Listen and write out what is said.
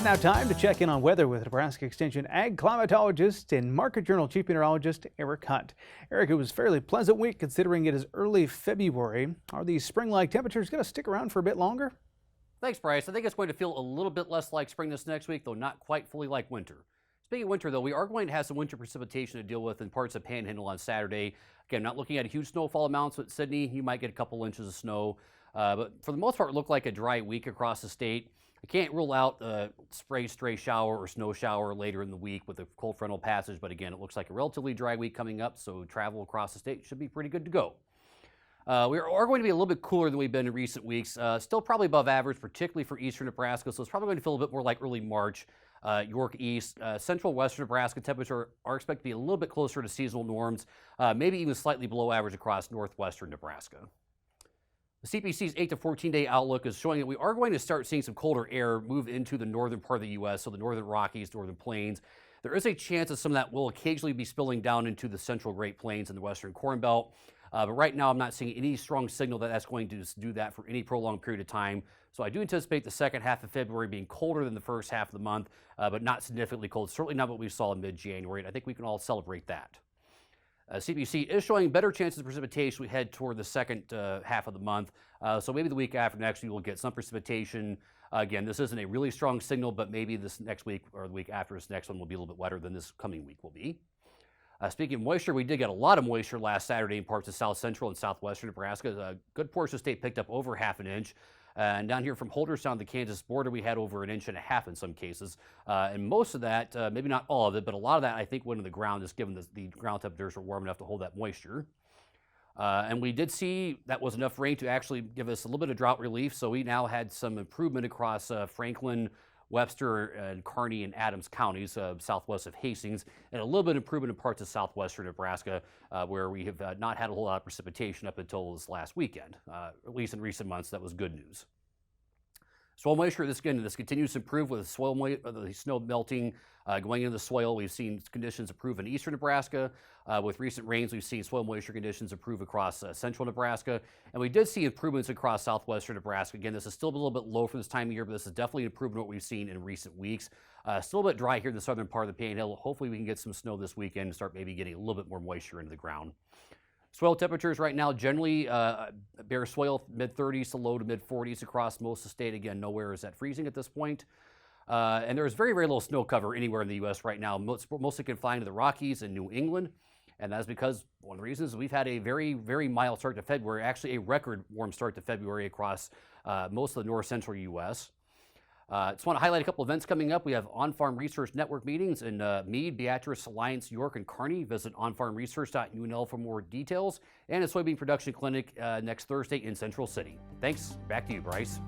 Now time to check in on weather with Nebraska Extension Ag Climatologist and Market Journal Chief Meteorologist Eric Hunt. Eric, it was a fairly pleasant week considering it is early February. Are these spring-like temperatures going to stick around for a bit longer? Thanks, Bryce. I think it's going to feel a little bit less like spring this next week, though not quite fully like winter. Speaking of winter, though, we are going to have some winter precipitation to deal with in parts of Panhandle on Saturday. Again, not looking at huge snowfall amounts with Sydney. You might get a couple inches of snow. But for the most part, it looked like a dry week across the state. I can't rule out a stray shower or snow shower later in the week with a cold frontal passage. But again, it looks like a relatively dry week coming up, so travel across the state should be pretty good to go. We are going to be a little bit cooler than we've been in recent weeks. Still probably above average, particularly for eastern Nebraska, so it's probably going to feel a bit more like early March. York East, central western Nebraska temperatures are expected to be a little bit closer to seasonal norms, maybe even slightly below average across northwestern Nebraska. The CPC's 8 to 14 day outlook is showing that we are going to start seeing some colder air move into the northern part of the U.S., so the northern Rockies, northern plains. There is a chance that some of that will occasionally be spilling down into the central Great Plains and the western Corn Belt. But right now, I'm not seeing any strong signal that that's going to do that for any prolonged period of time. So I do anticipate the second half of February being colder than the first half of the month, but not significantly cold. Certainly not what we saw in mid-January, and I think we can all celebrate that. CPC is showing better chances of precipitation we head toward the second half of the month. So maybe the week after next we will get some precipitation. Again, this isn't a really strong signal, but maybe this next week or the week after this next one will be a little bit wetter than this coming week will be. Speaking of moisture, we did get a lot of moisture last Saturday in parts of south central and southwestern Nebraska. A good portion of the state picked up over half an inch. And down here from Holderstown to the Kansas border, we had over 1.5 inches in some cases. And most of that, maybe not all of it, but a lot of that I think went in the ground just given the ground temperatures were warm enough to hold that moisture. And we did see that was enough rain to actually give us a little bit of drought relief. So we now had some improvement across Franklin, Webster, and Kearney and Adams counties, southwest of Hastings, and a little bit of improvement in parts of southwestern Nebraska, where we have not had a whole lot of precipitation up until this last weekend. At least in recent months, that was good news. Soil moisture, this continues to improve with the snow melting going into the soil. We've seen conditions improve in eastern Nebraska. With recent rains, we've seen soil moisture conditions improve across central Nebraska. And we did see improvements across southwestern Nebraska. Again, this is still a little bit low for this time of year, but this is definitely an improvement on what we've seen in recent weeks. Still a bit dry here in the southern part of the Panhandle. Hopefully we can get some snow this weekend and start maybe getting a little bit more moisture into the ground. Soil temperatures right now generally bare soil mid-30s to low to mid-40s across most of the state. Again, nowhere is that freezing at this point. And there's very, very little snow cover anywhere in the U.S. right now, mostly confined to the Rockies and New England. And that's because one of the reasons we've had a very, very mild start to February, actually a record warm start to February across most of the north central U.S. Just want to highlight a couple events coming up. We have On-Farm Research Network meetings in Meade, Beatrice, Alliance, York, and Kearney. Visit onfarmresearch.unl for more details. And a soybean production clinic next Thursday in Central City. Thanks. Back to you, Bryce.